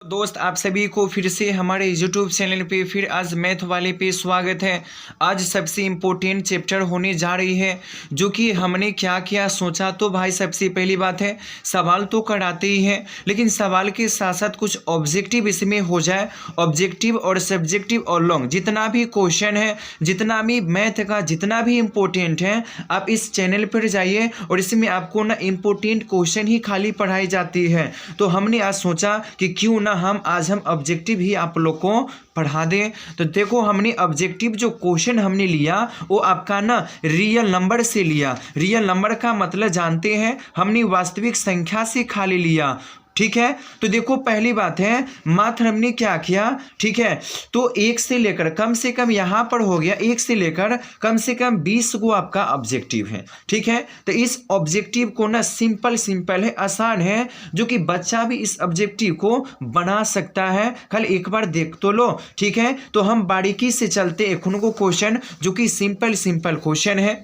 दोस्त आप सभी को फिर से हमारे YouTube चैनल पे फिर आज मैथ वाले पे स्वागत है। आज सबसे इम्पोर्टेंट चैप्टर होने जा रही है जो कि हमने क्या क्या सोचा। तो भाई सबसे पहली बात है सवाल तो कराते ही हैं, लेकिन सवाल के साथ साथ कुछ ऑब्जेक्टिव इसमें हो जाए। ऑब्जेक्टिव और सब्जेक्टिव और लॉन्ग जितना भी क्वेश्चन है, जितना भी मैथ का जितना भी इम्पोर्टेंट है, आप इस चैनल पर जाइए और इसमें आपको ना इम्पोर्टेंट क्वेश्चन ही खाली पढ़ाई जाती है। तो हमने आज सोचा कि क्यों ना आज हम ऑब्जेक्टिव ही आप लोग को पढ़ा दें। तो देखो हमने ऑब्जेक्टिव जो क्वेश्चन हमने लिया वो आपका ना रियल नंबर से लिया। रियल नंबर का मतलब जानते हैं, हमने वास्तविक संख्या से खाली लिया। ठीक है, तो देखो पहली बात है मात्र हमने क्या किया। ठीक है, तो एक से लेकर कम से कम यहाँ पर हो गया एक से लेकर कम से कम 20 को आपका ऑब्जेक्टिव है। ठीक है, तो इस ऑब्जेक्टिव को ना सिंपल है, आसान है, जो कि बच्चा भी इस ऑब्जेक्टिव को बना सकता है। कल एक बार देख तो लो। ठीक है, तो हम बारीकी से चलते एक उनको क्वेश्चन जो कि सिंपल क्वेश्चन है।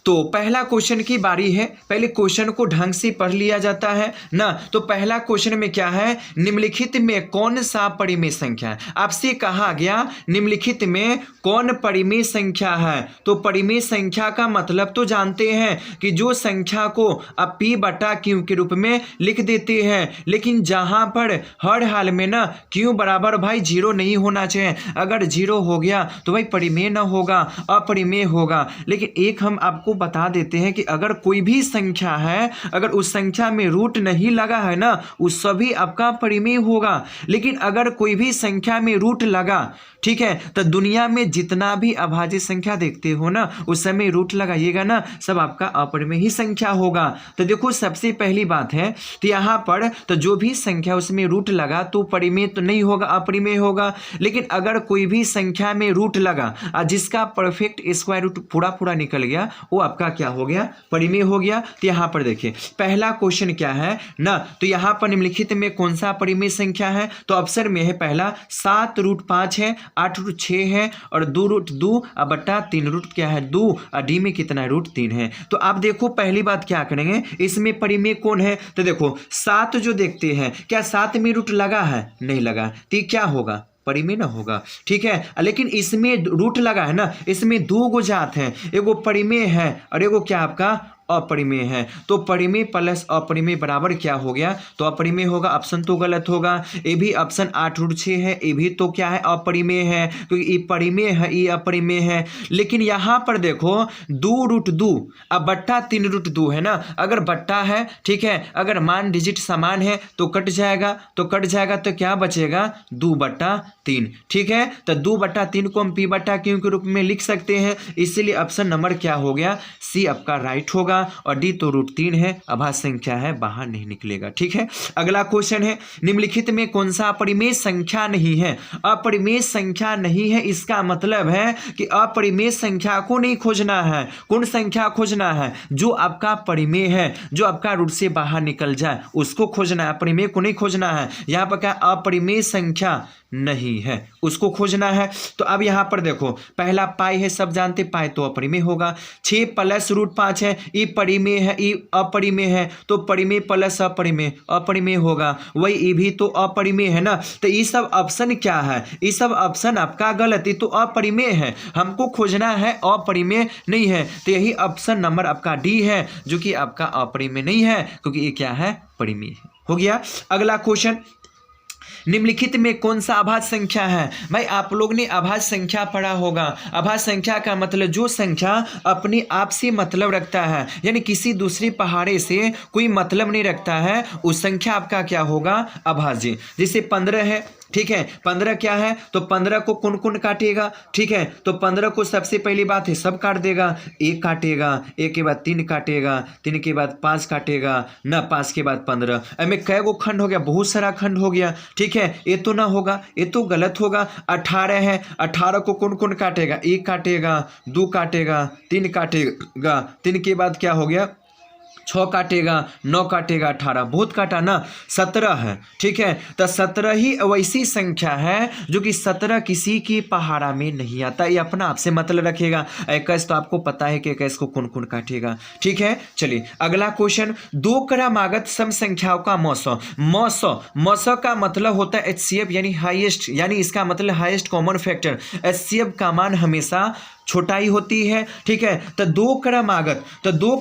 तो पहला क्वेश्चन की बारी है। पहले क्वेश्चन को ढंग से पढ़ लिया जाता है ना। तो पहला क्वेश्चन में क्या है, निम्नलिखित में कौन सा परिमेय संख्या है। आपसे कहा गया निम्नलिखित में कौन परिमेय संख्या है। तो परिमेय संख्या का मतलब तो जानते हैं कि जो संख्या को आप p बटा q के रूप में लिख देते हैं, लेकिन जहां पर हर हाल में ना q बराबर भाई 0 नहीं होना चाहिए। अगर 0 हो गया तो भाई परिमेय ना होगा, अपरिमेय होगा। लेकिन एक हम आपको बता देते हैं कि अगर कोई भी संख्या है, अगर उस संख्या में रूट नहीं लगा है ना, उस सभी आपका परिमेय होगा। लेकिन अगर कोई भी संख्या में रूट लगा, ठीक है, तो दुनिया में जितना भी अभाज्य संख्या देखते हो ना, उस समय रूट लगाइएगा ना, सब आपका अपरिमेय ही संख्या होगा। तो देखो सबसे पहली बात है, तो यहाँ पर तो जो भी संख्या उसमें रूट लगा तो परिमेय तो नहीं होगा, अपरिमेय होगा। लेकिन अगर कोई भी संख्या में रूट लगा और जिसका परफेक्ट स्क्वायर रूट पूरा निकल गया, वो आपका क्या हो गया, परिमेय हो गया। तो यहाँ पर देखिए पहला क्वेश्चन क्या है ना, तो यहाँ पर निम्नलिखित में कौन सा परिमेय संख्या है। तो ऑप्शन में है पहला 7√5 है, 8√6 है और 2√2 बटा 3 क्या है 2 और डी में कितना है √3 है। तो आप देखो पहली बात क्या करेंगे, इसमें परिमेय कौन है। तो देखो 7 जो देखते हैं, क्या 7 में रूट लगा है, नहीं लगा, तो क्या होगा, परिमेय ना होगा। ठीक है, लेकिन इसमें रूट लगा है ना, इसमें दो गो जात हैं, एगो परिमेय है और एगो क्या आपका अपरिमेय है। तो परिमेय प्लस अपरिमेय बराबर क्या हो गया, तो अपरिमेय होगा। ऑप्शन तो गलत होगा। ये भी ऑप्शन 8√6 है, ये भी तो क्या है, अपरिमेय है, क्योंकि ये परिमेय है, ये अपरिमेय है। लेकिन यहाँ पर देखो 2√2 अब बट्टा 3√2 है ना, अगर बट्टा है, ठीक है, अगर मान डिजिट समान है तो कट जाएगा, तो क्या बचेगा 2/3। ठीक है, तो 2/3 को हम p बटा q के रूप में लिख सकते हैं, इसीलिए ऑप्शन नंबर क्या हो गया, सी आपका राइट होगा। और डी तो √3 है, अभाज्य संख्या है, बाहर नहीं निकलेगा। ठीक है, अगला क्वेश्चन है निम्नलिखित में कौन सा अपरिमेय संख्या नहीं है। अपरिमेय संख्या नहीं है, इसका मतलब है कि अपरिमेय संख्या को नहीं खोजना है। कौन संख्या खोजना है, जो आपका परिमेय है, जो आपका रूट से बाहर निकल जाए, उसको खोजना है, अपरिमेय को नहीं खोजना है। यहाँ पर क्या अपरिमेय संख्या नहीं है, उसको खोजना है। तो अब यहाँ पर देखो पहला पाई है, सब जानते पाई तो अपरिमेय होगा। 6 + √5 है, ये परिमेय है, ये अपरिमेय है, तो परिमेय प्लस अपरिमेय होगा। वही ये भी तो अपरिमेय है ना। तो ये सब ऑप्शन क्या है, ये सब ऑप्शन आपका गलत, ये तो अपरिमेय है, हमको खोजना है अपरिमेय नहीं है। तो यही ऑप्शन नंबर आपका डी है, जो कि आपका अपरिमेय नहीं है, क्योंकि ये क्या है, परिमेय है। हो गया। अगला क्वेश्चन, निम्नलिखित में कौन सा अभाज्य संख्या है। भाई आप लोग ने अभाज्य संख्या पढ़ा होगा। अभाज्य संख्या का मतलब जो संख्या अपने आप से मतलब रखता है, यानी किसी दूसरी पहाड़े से कोई मतलब नहीं रखता है, उस संख्या आपका क्या होगा, अभाज्य। जैसे 15 है, ठीक है, 15 क्या है, तो 15 को कौन कौन काटेगा। ठीक है, तो 15 को सबसे पहली बात है सब काट देगा, 1 काटेगा, 1 के बाद 3 काटेगा, 3 के बाद 5 काटेगा ना, 5 के बाद 15। में कै गो खंड हो गया, बहुत सारा खंड हो गया। ठीक है, ये तो ना होगा, ये तो गलत होगा। 18 है, 18 को कौन कौन काटेगा, 1 काटेगा, 2 काटेगा, 3 काटेगा, 3 के बाद क्या हो गया 6 काटेगा, 9 काटेगा 18, बहुत काटा ना, 17 है। ठीक है, तो 17 ही वैसी संख्या है जो कि 17 किसी की पहाड़ा में नहीं आता। ये अपना आपसे मतलब रखेगा। 21 तो आपको पता है कि 21 को कौन कौन काटेगा। ठीक है, चलिए अगला क्वेश्चन, दो क्रमागत सम संख्याओं का मौसो। मौसो का मतलब होता है HCF यानी हाईएस्ट, यानी इसका मतलब हाईएस्ट कॉमन फैक्टर। HCF का मान हमेशा छोटा ही होती है। ठीक है, तो दो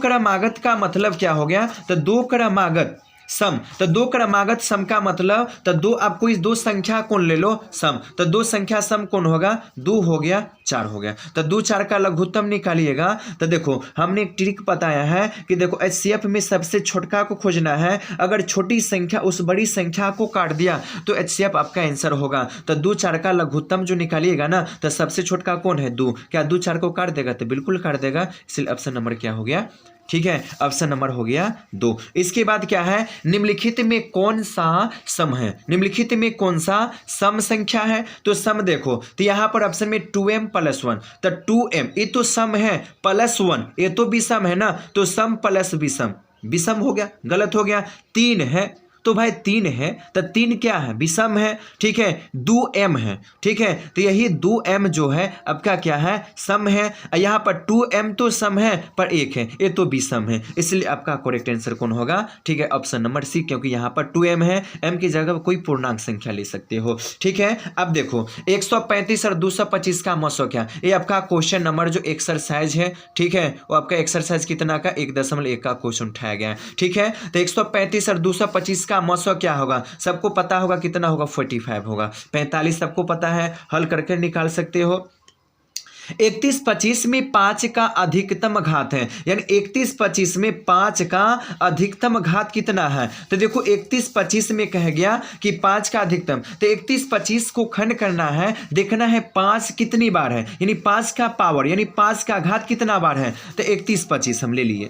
क्रमागत का मतलब क्या हो गया, तो दो क्रमागत सम, तो दो क्रमागत सम का मतलब, तो दो, आपको इस दो संख्या कौन ले लो सम, तो दो संख्या सम कौन होगा, 2 हो गया 4 हो गया, तो 2 4 का लघुत्तम निकालिएगा। तो देखो हमने एक ट्रिक बताया है कि देखो HCF में सबसे छोटका को खोजना है, अगर छोटी संख्या उस बड़ी संख्या को काट दिया तो HCF आपका आंसर होगा। तो 2 4 का लघुत्तम जो निकालिएगा ना, तो सबसे छोटका कौन है 2, क्या 2 4 को काट देगा, तो बिल्कुल काट देगा, इसलिए ऑप्शन नंबर क्या हो गया, ठीक है, ऑप्शन नंबर हो गया 2। इसके बाद क्या है, निम्नलिखित में कौन सा सम है, निम्नलिखित में कौन सा सम संख्या है, तो सम देखो, तो यहां पर ऑप्शन में 2m + 1, तो 2m ये तो सम है, +1 ये तो विषम है ना, तो सम प्लस विषम, विषम हो गया, गलत हो गया। 3 है तो भाई 3 है, तो 3 क्या है, विषम है। ठीक है, 2m है। ठीक है, तो यही 2m जो है आपका क्या है, सम है। यहाँ पर 2m तो सम है पर 1 है, ये तो विषम है, इसलिए आपका करेक्ट आंसर कौन होगा, ठीक है, ऑप्शन नंबर सी, क्योंकि यहाँ पर 2m है, m की जगह कोई पूर्णांक संख्या ले सकते हो। ठीक है, अब देखो 135 और 225 का मौसो क्या, ये आपका क्वेश्चन नंबर जो एक्सरसाइज है, ठीक है, वो आपका एक्सरसाइज कितना का 1.1 का क्वेश्चन उठाया गया है। ठीक है, तो 135 और 225 का मौसो क्या होगा, सबको पता होगा कितना होगा, 45 होगा। 45 सबको पता है, हल करके निकाल सकते हो। 31 25 में 5 का अधिकतम घात है, यानी 31 25 में 5 का अधिकतम घात कितना है, तो देखो 31 25 में कह गया कि 5 का अधिकतम, तो 31 25 को खंड करना है, देखना है 5 कितनी बार है, यानी 5 का पावर यानी 5 का घात कितना बार है, तो 31 25 हम ले लिए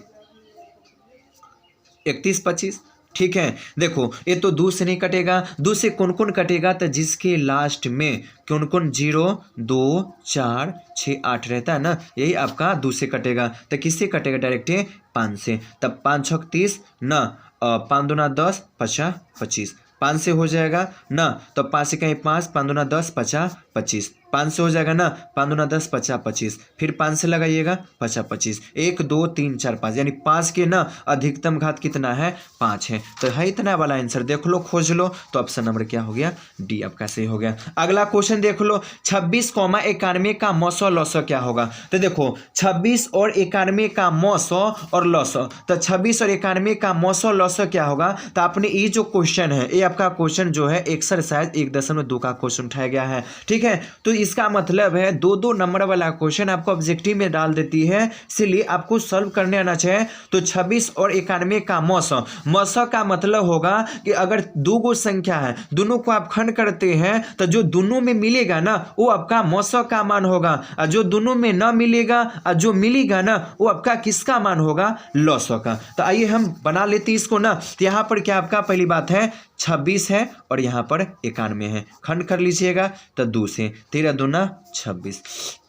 31 25। ठीक है, देखो ये तो 2 से नहीं कटेगा, 2 से कौन कौन कटेगा, तो जिसके लास्ट में कौन कौन 0 2 4 6 8 रहता है ना, यही आपका 2 से कटेगा। तो किससे कटेगा, डायरेक्ट 5 से, तब 5 6 30 ना, 5 दूना 10 50 25, 5 से हो जाएगा ना, तो 5 से कहीं 5 5 दूना 10 50 25, 5 से हो जाएगा ना, 5 दूना 10 50 25, फिर 5 से लगाइएगा 50 25, 1 2 3 4 5, यानी 5 के ना अधिकतम घात कितना है, 5 है। तो है इतना वाला आंसर देख लो, खोज लो, तो ऑप्शन नंबर क्या हो गया, डी आपका सही हो गया। अगला क्वेश्चन देख लो, 26, 91 का मौसो लौसो क्या होगा, तो देखो 26 और 91 का मौसो और लौसो, तो 26 और 91 का मौसो लौसो क्या होगा, तो आपने ये जो क्वेश्चन है, ये आपका क्वेश्चन जो है एक्सरसाइज 1.2 का क्वेश्चन उठाया गया है। ठीक है, तो इसका मतलब है 2 नंबर वाला क्वेश्चन आपको ऑब्जेक्टिव में डाल देती है, इसलिए आपको सॉल्व करने आना चाहिए। तो 26 और 91 का मौसो का मतलब होगा कि अगर 2 गो संख्या है, दोनों को आप खंड करते हैं, तो जो दोनों में मिलेगा ना वो आपका मौसो का मान होगा, और जो दोनों में ना मिलेगा और जो मिलेगा ना वो आपका किसका मान होगा, लौसो का। तो आइए हम बना लेते हैं इसको ना, तो यहाँ पर क्या आपका पहली बात है 26 है और यहाँ पर 91 है, खंड कर लीजिएगा, तो 2 से 13 दूना 26,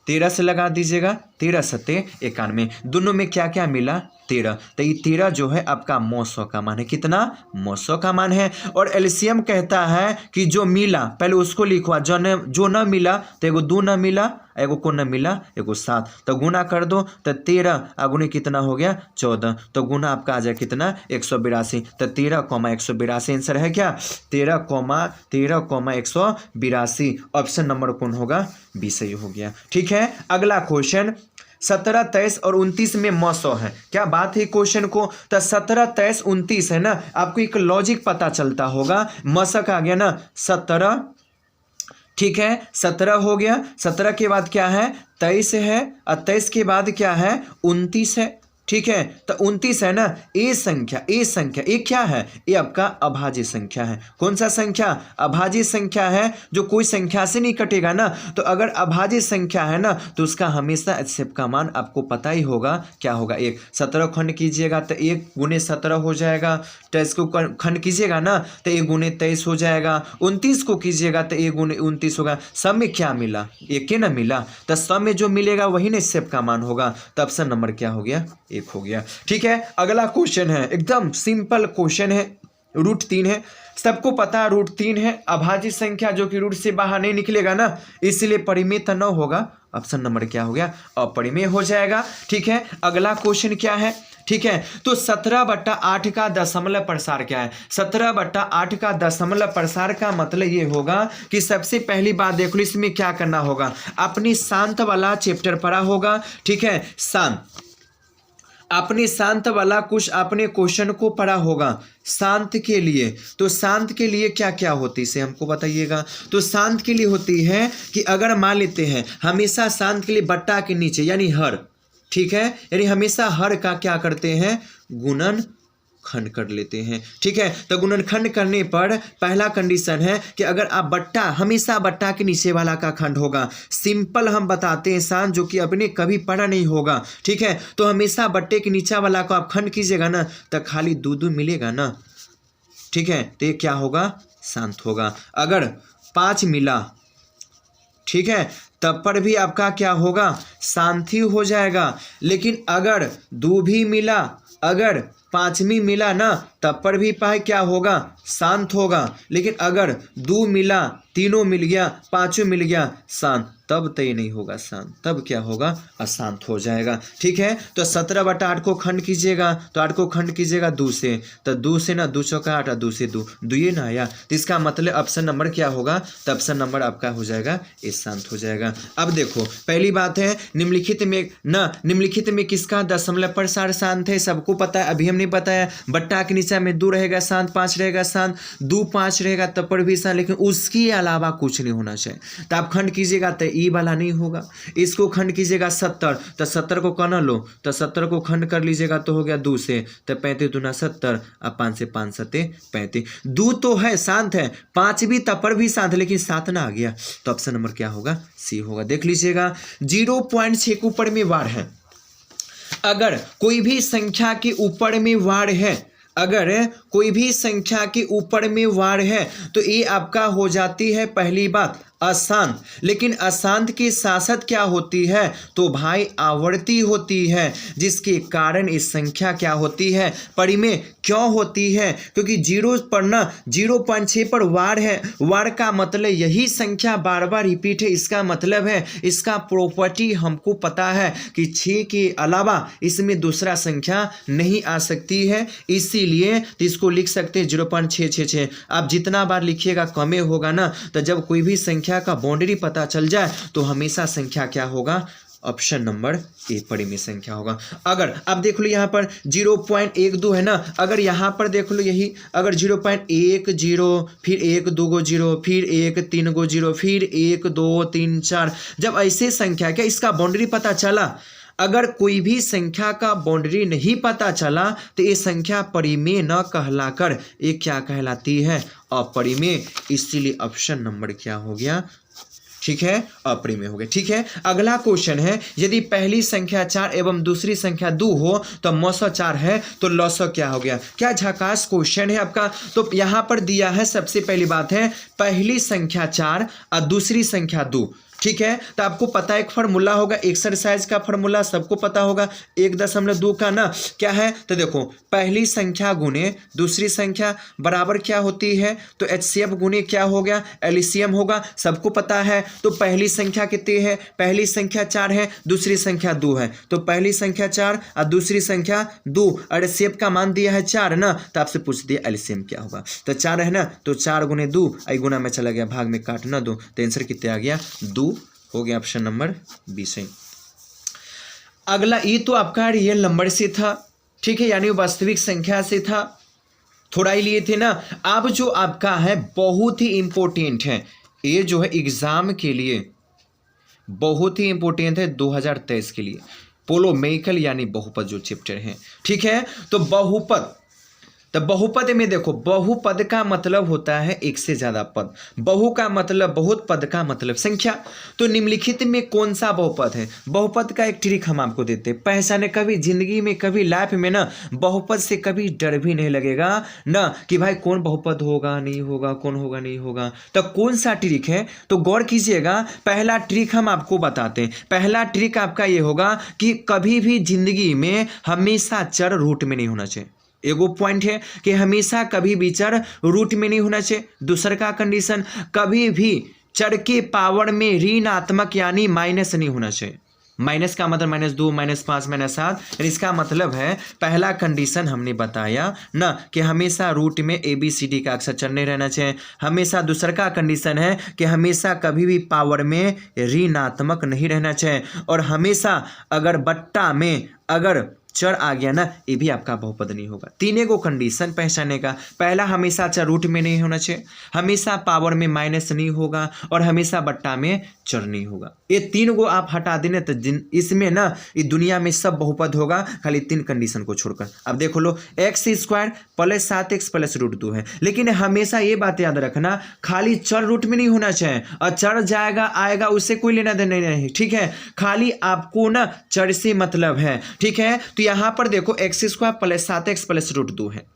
13 से लगा दीजिएगा, 13 सत्ते 91, दोनों में क्या क्या मिला 13, तो ये 13 जो है आपका मौसो का मान है, कितना मौसो का मान है। और एलसीएम कहता है कि जो मिला पहले उसको लिखवा, जो न मिला तो एगो 2 न मिला, एगो को न मिला एगो 7, तो गुना कर दो, तो 13 अगुने कितना हो गया 14, तो गुना आपका आ जाए कितना 182, तो 13,182 आंसर है क्या, 13,182, ऑप्शन नंबर कौन होगा, बी सही हो गया। ठीक है, अगला क्वेश्चन 17 23 और 29 में मौसो है, क्या बात है क्वेश्चन को, तो 17 23 29 है ना, आपको एक लॉजिक पता चलता होगा, मौसक आ गया ना 17, ठीक है 17 हो गया, 17 के बाद क्या है 23 है, और 23 के बाद क्या है 29 है। ठीक है, तो 29 है ना, ये संख्या ये क्या है, ये आपका अभाज्य संख्या है। कौन सा संख्या, अभाज्य संख्या है, जो कोई संख्या से नहीं कटेगा ना, तो अगर अभाज्य संख्या है ना तो उसका हमेशा HCF का मान आपको पता ही होगा, क्या होगा 1। 17 खंड कीजिएगा तो 1 गुने 17 हो जाएगा, 23 को खंड कीजिएगा ना तो 1 गुने 23 हो जाएगा, 29 को कीजिएगा तो 1 गुने 29 होगा। सब में क्या मिला, 1 ना मिला, तो सब में जो मिलेगा वही ना HCF का मान होगा, तो ऑप्शन नंबर क्या हो गया 1 हो गया। ठीक है, अगला क्वेश्चन है, एकदम सिंपल क्वेश्चन है, रूट 3 है, सबको पता है रूट 3 है, अभाज्य संख्या जो कि रूट से बाहर नहीं निकलेगा ना, इसलिए परिमेय तो 9 होगा। ऑप्शन नंबर क्या हो गया, अपरिमेय हो जाएगा। ठीक है, अगला क्वेश्चन क्या है, ठीक है, तो 17/8 का दशमलव प्रसार क्या है। 17/8 का दशमलव प्रसार का मतलब ये होगा कि सबसे पहली बात देख लो, इसमें क्या करना होगा, अपनी शांत वाला चैप्टर पढ़ा होगा। ठीक है, शांत, अपने शांत वाला कुछ अपने क्वेश्चन को पढ़ा होगा शांत के लिए। तो शांत के लिए क्या क्या होती है इसे हमको बताइएगा। तो शांत के लिए होती है कि अगर मान लेते हैं हमेशा शांत के लिए बट्टा के नीचे यानी हर, ठीक है, यानी हमेशा हर का क्या करते हैं, गुणन खंड कर लेते हैं। ठीक है, तो गुणनखंड करने पर पहला कंडीशन है कि अगर आप बट्टा, हमेशा बट्टा के नीचे वाला का खंड होगा। सिंपल हम बताते हैं शांत, जो कि अपने कभी पढ़ा नहीं होगा। ठीक है, तो हमेशा बट्टे के नीचे वाला को आप खंड कीजिएगा ना, तो खाली 2 मिलेगा ना। ठीक है, तो ये क्या होगा, शांत होगा। अगर 5 मिला, ठीक है, तब पर भी आपका क्या होगा, शांति हो जाएगा। लेकिन अगर 2 भी मिला, अगर 5वीं मिला ना, तब पर भी पाए क्या होगा, शांत होगा। लेकिन अगर 2 मिला, 3 मिल गया, 5 मिल गया, शांत, तब तो ये नहीं होगा शांत, तब क्या होगा, अशांत हो जाएगा। ठीक है, तो 17/8 को खंड कीजिएगा, तो 8 को खंड कीजिएगा 2 से, तो 2 से ना 2 चौका 8, 2 से 2 दुए ना आया, तो इसका मतलब ऑप्शन नंबर क्या होगा, तो ऑप्शन नंबर आपका हो जाएगा ये, शांत हो जाएगा। अब देखो पहली बात है, निम्नलिखित में ना, निम्नलिखित में किसका दशमलव प्रसार शांत है, सबको पता है, अभी हमने बताया बट्टा के नीचे में 2 रहेगा शांत, 5 रहेगा शांत, 2 5 रहेगा तब पर भी शांत, लेकिन उसके अलावा कुछ नहीं होना चाहिए। तो आप खंड कीजिएगा तो ई वाला नहीं होगा, इसको खंड कीजिएगा 70, तो 70 को करना लो, तो 70 को खंड कर लीजिएगा तो हो गया 2 से, तो 35 दूना 70, अब 5 से 5 सते 35, 2 तो है शांत है, 5 भी तब पर भी शांत, लेकिन 7 ना आ गया, तो ऑप्शन नंबर क्या होगा, सी होगा। देख लीजिएगा 0.6 के ऊपर में वार है, अगर कोई भी संख्या के ऊपर में वार है, अगर कोई भी संख्या के ऊपर में वार है, तो ये आपका हो जाती है पहली बात अशांत। लेकिन अशांत के साथ साथ क्या होती है, तो भाई आवर्ती होती है, जिसके कारण इस संख्या क्या होती है, परिमेय क्यों होती है, क्योंकि 0 पर ना 0.6 पर वार है, वार का मतलब यही संख्या बार बार रिपीट है, इसका मतलब है इसका प्रॉपर्टी हमको पता है कि 6 के अलावा इसमें दूसरा संख्या नहीं आ सकती है, इसीलिए तो इसको लिख सकते हैं 0.666। आप जितना बार लिखिएगा कमे होगा ना, तो जब कोई भी संख्या का बाउंड्री पता चल जाए तो हमेशा संख्या क्या होगा, ऑप्शन नंबर ए परिमेय संख्या होगा। अगर आप देख लो यहाँ पर 0.12 है ना, अगर यहाँ पर देख लो यही, अगर 0.10 फिर 1 2 गो 0 फिर 1 3 गो 0 फिर 1 2 3 4, जब ऐसे संख्या क्या इसका बाउंड्री पता चला, अगर कोई भी संख्या का बाउंड्री नहीं पता चला तो ये संख्या परिमेय न कहलाकर ये क्या कहलाती है, अपरिमेय, इसीलिए ऑप्शन नंबर क्या हो गया, ठीक है, अपरिमेय हो गया। ठीक है, अगला क्वेश्चन है, यदि पहली संख्या 4 एवं दूसरी संख्या 2 हो तो मौसा 4 है तो लौसा क्या हो गया। क्या झकास क्वेश्चन है आपका। तो यहाँ पर दिया है, सबसे पहली बात है पहली संख्या 4 और दूसरी संख्या 2, ठीक है, तो आपको पता है एक फार्मूला होगा, एक्सरसाइज का फार्मूला सबको पता होगा, 1.2 का ना क्या है, तो देखो पहली संख्या गुने दूसरी संख्या बराबर क्या होती है, तो एचसीएफ गुने क्या हो गया, एलसीएम होगा, सबको पता है। तो पहली संख्या कितनी है, पहली संख्या 4 है, दूसरी संख्या 2 है, तो पहली संख्या 4 और दूसरी संख्या 2, और एचसीएफ का मान दिया है 4 ना, तो आपसे पूछ दिया एलसीएम क्या होगा, तो 4 है ना, तो 4 गुने 2, आई गुना में चला गया, भाग में काट ना 2, तो आंसर कितने आ गया, 2 हो गया, ऑप्शन नंबर बी सही। अगला ये तो आपका रियल नंबर से था, ठीक है, यानी वास्तविक संख्या से था, थोड़ा ही लिए थे ना। अब जो आपका है बहुत ही इंपॉर्टेंट है, ये जो है एग्जाम के लिए बहुत ही इंपॉर्टेंट है 2023 के लिए, पोलोमेइकल यानी बहुपद जो चैप्टर है, ठीक है। तो बहुपद तो बहुपद में देखो, बहुपद का मतलब होता है एक से ज्यादा पद, बहु का मतलब बहुत, पद का मतलब संख्या। तो निम्नलिखित में कौन सा बहुपद है? बहुपद का एक ट्रिक हम आपको देते हैं, पहचाने। कभी जिंदगी में, कभी लाइफ में ना बहुपद से कभी डर भी नहीं लगेगा ना कि भाई कौन बहुपद होगा नहीं होगा, कौन होगा नहीं होगा। तो कौन सा ट्रिक है? तो गौर कीजिएगा, पहला ट्रिक हम आपको बताते हैं। पहला ट्रिक आपका ये होगा कि कभी भी जिंदगी में हमेशा चर रूट में नहीं होना चाहिए। एगो पॉइंट है कि हमेशा कभी भी चर रूट में नहीं होना चाहिए। दूसरा का कंडीशन, कभी भी चर के पावर में ऋणात्मक यानी माइनस नहीं होना चाहिए। माइनस का मतलब -2, -5, -7। इसका मतलब है पहला कंडीशन हमने बताया ना कि हमेशा रूट में ABCD का अक्षर चर नहीं रहना चाहिए। हमेशा दूसरा का कंडीशन है कि हमेशा कभी भी पावर में ऋणात्मक नहीं रहना चाहिए। और हमेशा अगर बट्टा में अगर चर आ गया ना, ये भी आपका बहुपद नहीं होगा। तीन गो कंडीशन पहचाने का, पहला हमेशा चर रूट में नहीं होना चाहिए, हमेशा पावर में माइनस नहीं होगा, और हमेशा बट्टा में चर नहीं होगा। ये तीन गो आप हटा देने तो इसमें ना ये दुनिया में सब बहुपद होगा, खाली तीन कंडीशन को छोड़कर। अब देखो लो, x² + 7x + √2 है, लेकिन हमेशा ये बात याद रखना, खाली चर रूट में नहीं होना चाहिए, और चर जाएगा आएगा उससे कोई लेना देना नहीं, ठीक है। खाली आपको ना चर से मतलब है, ठीक है। तो यहां पर देखो x² + 7x + √2 है।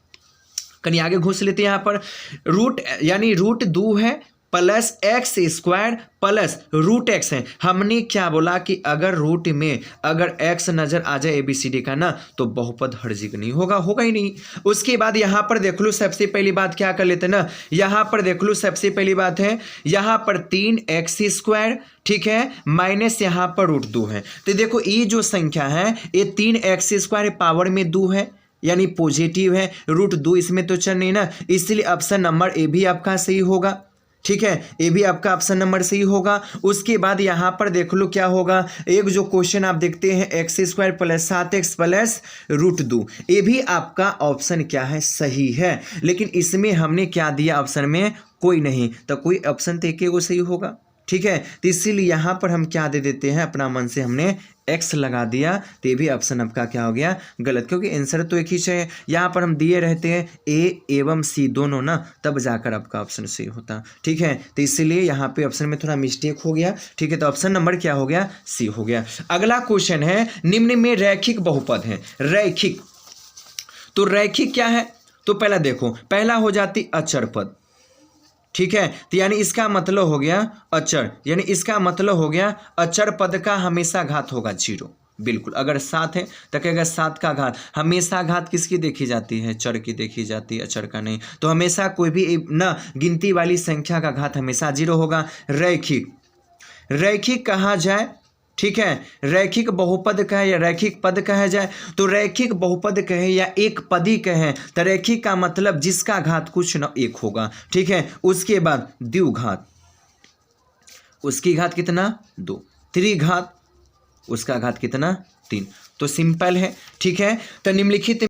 कहीं आगे घुस लेते हैं, यहां पर रूट यानी √2 है प्लस x² प्लस √x है। हमने क्या बोला कि अगर रूट में अगर x नजर आ जाए ABCD का ना, तो बहुपद हर्जिक नहीं होगा, होगा ही नहीं। उसके बाद यहां पर देख लो, सबसे पहली बात क्या कर लेते ना, यहां पर देख लो, सबसे पहली बात है यहां पर 3x², ठीक है, माइनस यहां पर √2 है। तो देखो ये जो संख्या है ये 3x² पावर में 2 है, यानी पॉजिटिव है। √2 इसमें तो चल नहीं ना, इसलिए ऑप्शन नंबर ए भी आपका सही होगा, ठीक है। ये भी आपका ऑप्शन नंबर सही होगा। उसके बाद यहां पर देख लो क्या होगा, एक जो क्वेश्चन आप देखते हैं x² + 7x + √2, ये भी आपका ऑप्शन क्या है, सही है। लेकिन इसमें हमने क्या दिया, ऑप्शन में कोई नहीं, तो कोई ऑप्शन तो एक वो सही होगा, ठीक है। तो इसीलिए यहां पर हम क्या दे देते हैं, अपना मन से हमने x लगा दिया, तो ये भी ऑप्शन आपका क्या हो गया, गलत, क्योंकि आंसर तो एक ही चाहिए। यहाँ पर हम दिए रहते हैं A एवं C दोनों ना, तब जाकर आपका ऑप्शन सही होता, ठीक है। तो इसीलिए यहाँ पे ऑप्शन में थोड़ा मिस्टेक हो गया, ठीक है। तो ऑप्शन नंबर क्या हो गया, C हो गया। अगला क्वेश्चन है, निम्न में रैखिक बहुपद है। रैखिक, तो रैखिक क्या है? तो पहला देखो, पहला हो जाती अचर पद, ठीक है। तो यानी इसका मतलब हो गया अचर, यानी इसका मतलब हो गया अचर पद का हमेशा घात होगा 0, बिल्कुल। अगर 7 है तो कहेगा 7 का घात, हमेशा घात किसकी देखी जाती है, चर की देखी जाती है, अचर का नहीं। तो हमेशा कोई भी ना गिनती वाली संख्या का घात हमेशा 0 होगा। रैखिक, रैखिक कहा जाए, ठीक है, रैखिक बहुपद कहे या रैखिक पद कहे जाए, तो रैखिक बहुपद कहे या एक पदी कहे, तो रैखिक का मतलब जिसका घात कुछ न एक होगा, ठीक है। उसके बाद द्विघात, उसकी घात कितना 2, त्रिघात, उसका घात कितना 3। तो सिंपल है, ठीक है। तो निम्नलिखित